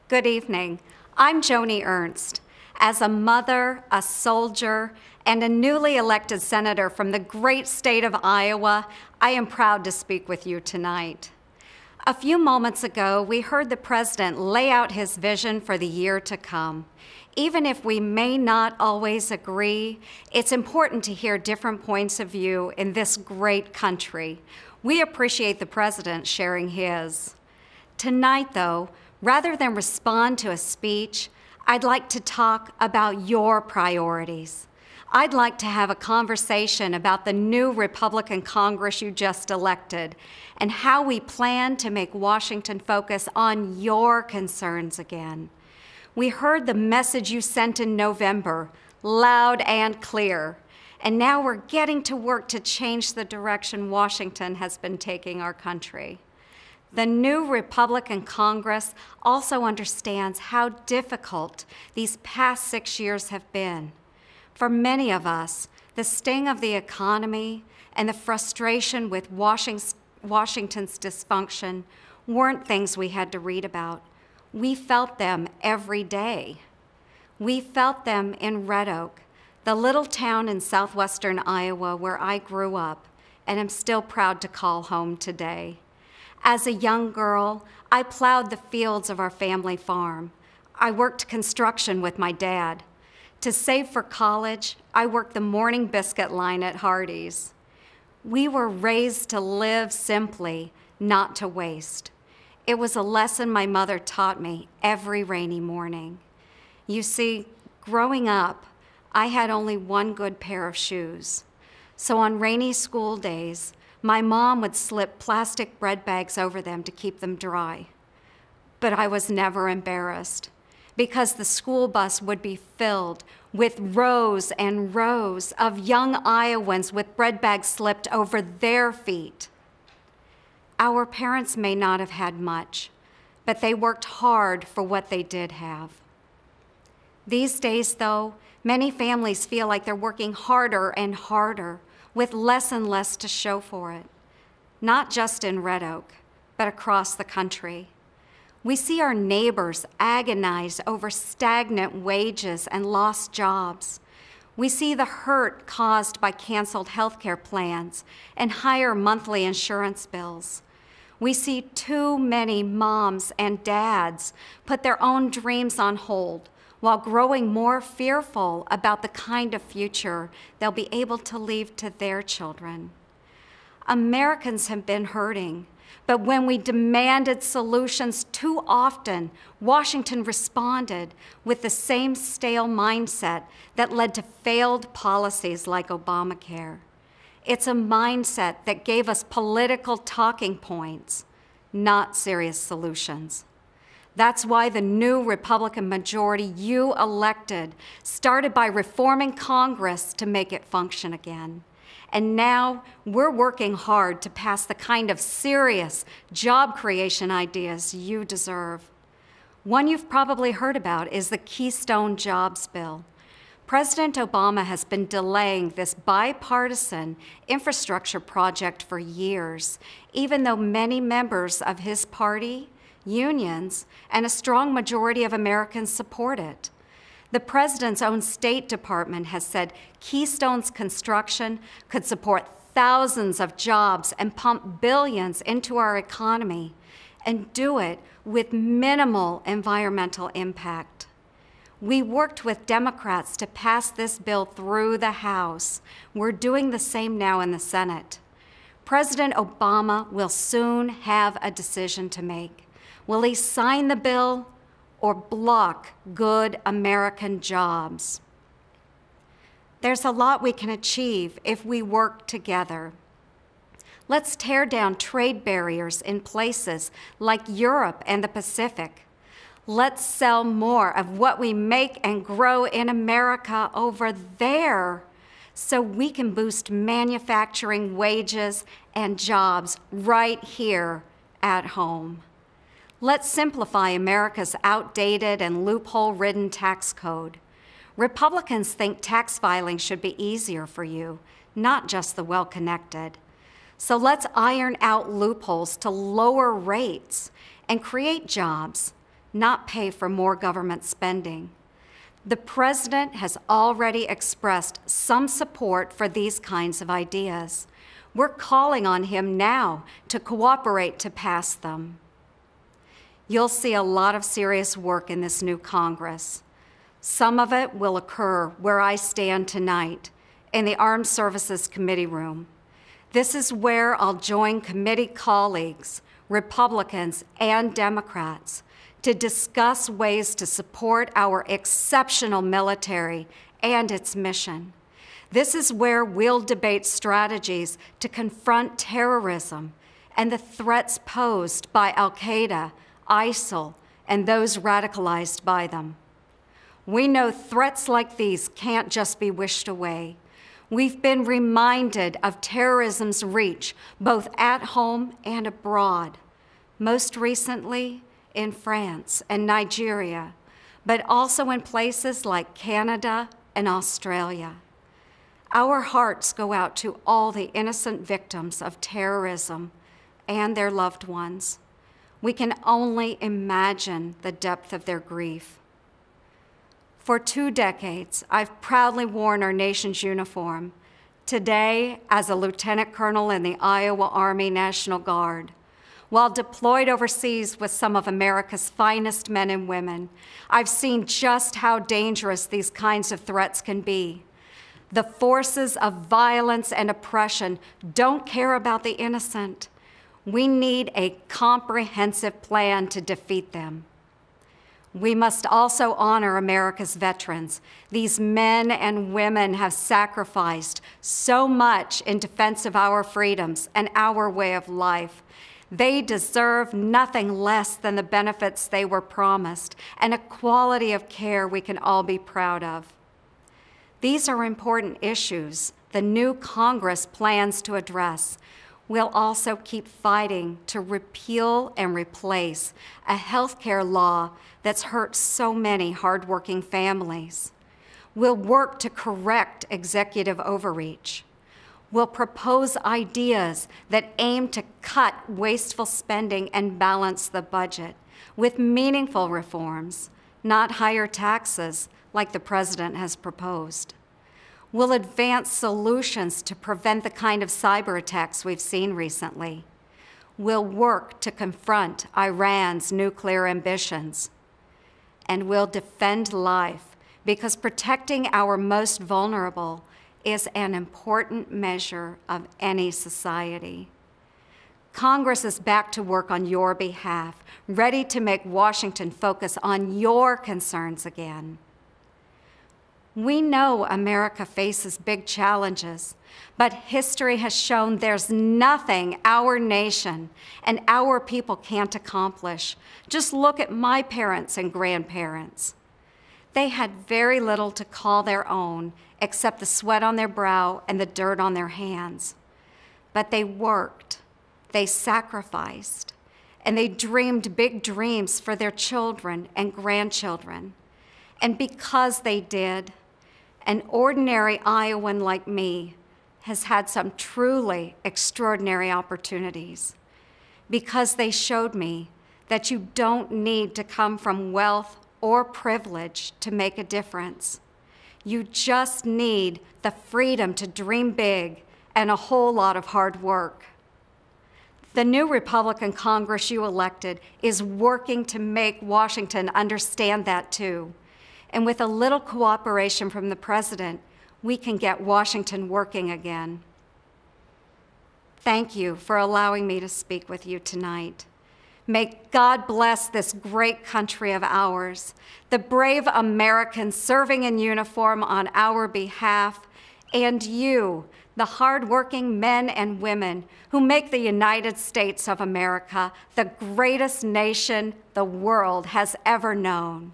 Good evening. I'm Joni Ernst. As a mother, a soldier, and a newly elected senator from the great state of Iowa, I am proud to speak with you tonight. A few moments ago, we heard the President lay out his vision for the year to come. Even if we may not always agree, it's important to hear different points of view in this great country. We appreciate the President sharing his. Tonight, though, rather than respond to a speech, I'd like to talk about your priorities. I'd like to have a conversation about the new Republican Congress you just elected and how we plan to make Washington focus on your concerns again. We heard the message you sent in November, loud and clear, and now we're getting to work to change the direction Washington has been taking our country. The new Republican Congress also understands how difficult these past 6 years have been. For many of us, the sting of the economy and the frustration with Washington's dysfunction weren't things we had to read about. We felt them every day. We felt them in Red Oak, the little town in southwestern Iowa where I grew up and am still proud to call home today. As a young girl, I plowed the fields of our family farm. I worked construction with my dad. To save for college, I worked the morning biscuit line at Hardee's. We were raised to live simply, not to waste. It was a lesson my mother taught me every rainy morning. You see, growing up, I had only one good pair of shoes. So on rainy school days, my mom would slip plastic bread bags over them to keep them dry. But I was never embarrassed because the school bus would be filled with rows and rows of young Iowans with bread bags slipped over their feet. Our parents may not have had much, but they worked hard for what they did have. These days, though, many families feel like they're working harder and harder with less and less to show for it, not just in Red Oak, but across the country. We see our neighbors agonize over stagnant wages and lost jobs. We see the hurt caused by canceled healthcare plans and higher monthly insurance bills. We see too many moms and dads put their own dreams on hold while growing more fearful about the kind of future they'll be able to leave to their children. Americans have been hurting, but when we demanded solutions too often, Washington responded with the same stale mindset that led to failed policies like Obamacare. It's a mindset that gave us political talking points, not serious solutions. That's why the new Republican majority you elected started by reforming Congress to make it function again. And now we're working hard to pass the kind of serious job creation ideas you deserve. One you've probably heard about is the Keystone Jobs Bill. President Obama has been delaying this bipartisan infrastructure project for years, even though many members of his party, unions, and a strong majority of Americans support it. The President's own State Department has said Keystone's construction could support thousands of jobs and pump billions into our economy, and do it with minimal environmental impact. We worked with Democrats to pass this bill through the House. We're doing the same now in the Senate. President Obama will soon have a decision to make. Will he sign the bill or block good American jobs? There's a lot we can achieve if we work together. Let's tear down trade barriers in places like Europe and the Pacific. Let's sell more of what we make and grow in America over there so we can boost manufacturing wages and jobs right here at home. Let's simplify America's outdated and loophole-ridden tax code. Republicans think tax filing should be easier for you, not just the well-connected. So let's iron out loopholes to lower rates and create jobs, not pay for more government spending. The President has already expressed some support for these kinds of ideas. We're calling on him now to cooperate to pass them. You'll see a lot of serious work in this new Congress. Some of it will occur where I stand tonight, in the Armed Services Committee room. This is where I'll join committee colleagues, Republicans and Democrats, to discuss ways to support our exceptional military and its mission. This is where we'll debate strategies to confront terrorism and the threats posed by Al-Qaeda, ISIL, and those radicalized by them. We know threats like these can't just be wished away. We've been reminded of terrorism's reach, both at home and abroad, most recently in France and Nigeria, but also in places like Canada and Australia. Our hearts go out to all the innocent victims of terrorism and their loved ones. We can only imagine the depth of their grief. For 2 decades, I've proudly worn our nation's uniform, today as a lieutenant colonel in the Iowa Army National Guard. While deployed overseas with some of America's finest men and women, I've seen just how dangerous these kinds of threats can be. The forces of violence and oppression don't care about the innocent. We need a comprehensive plan to defeat them. We must also honor America's veterans. These men and women have sacrificed so much in defense of our freedoms and our way of life. They deserve nothing less than the benefits they were promised and a quality of care we can all be proud of. These are important issues the new Congress plans to address. We'll also keep fighting to repeal and replace a health care law that's hurt so many hardworking families. We'll work to correct executive overreach. We'll propose ideas that aim to cut wasteful spending and balance the budget with meaningful reforms, not higher taxes like the President has proposed. We'll advance solutions to prevent the kind of cyber attacks we've seen recently. We'll work to confront Iran's nuclear ambitions. And we'll defend life because protecting our most vulnerable is an important measure of any society. Congress is back to work on your behalf, ready to make Washington focus on your concerns again. We know America faces big challenges, but history has shown there's nothing our nation and our people can't accomplish. Just look at my parents and grandparents. They had very little to call their own except the sweat on their brow and the dirt on their hands. But they worked, they sacrificed, and they dreamed big dreams for their children and grandchildren. And because they did, an ordinary Iowan like me has had some truly extraordinary opportunities because they showed me that you don't need to come from wealth or privilege to make a difference. You just need the freedom to dream big and a whole lot of hard work. The new Republican Congress you elected is working to make Washington understand that too. And with a little cooperation from the President, we can get Washington working again. Thank you for allowing me to speak with you tonight. May God bless this great country of ours, the brave Americans serving in uniform on our behalf, and you, the hardworking men and women who make the United States of America the greatest nation the world has ever known.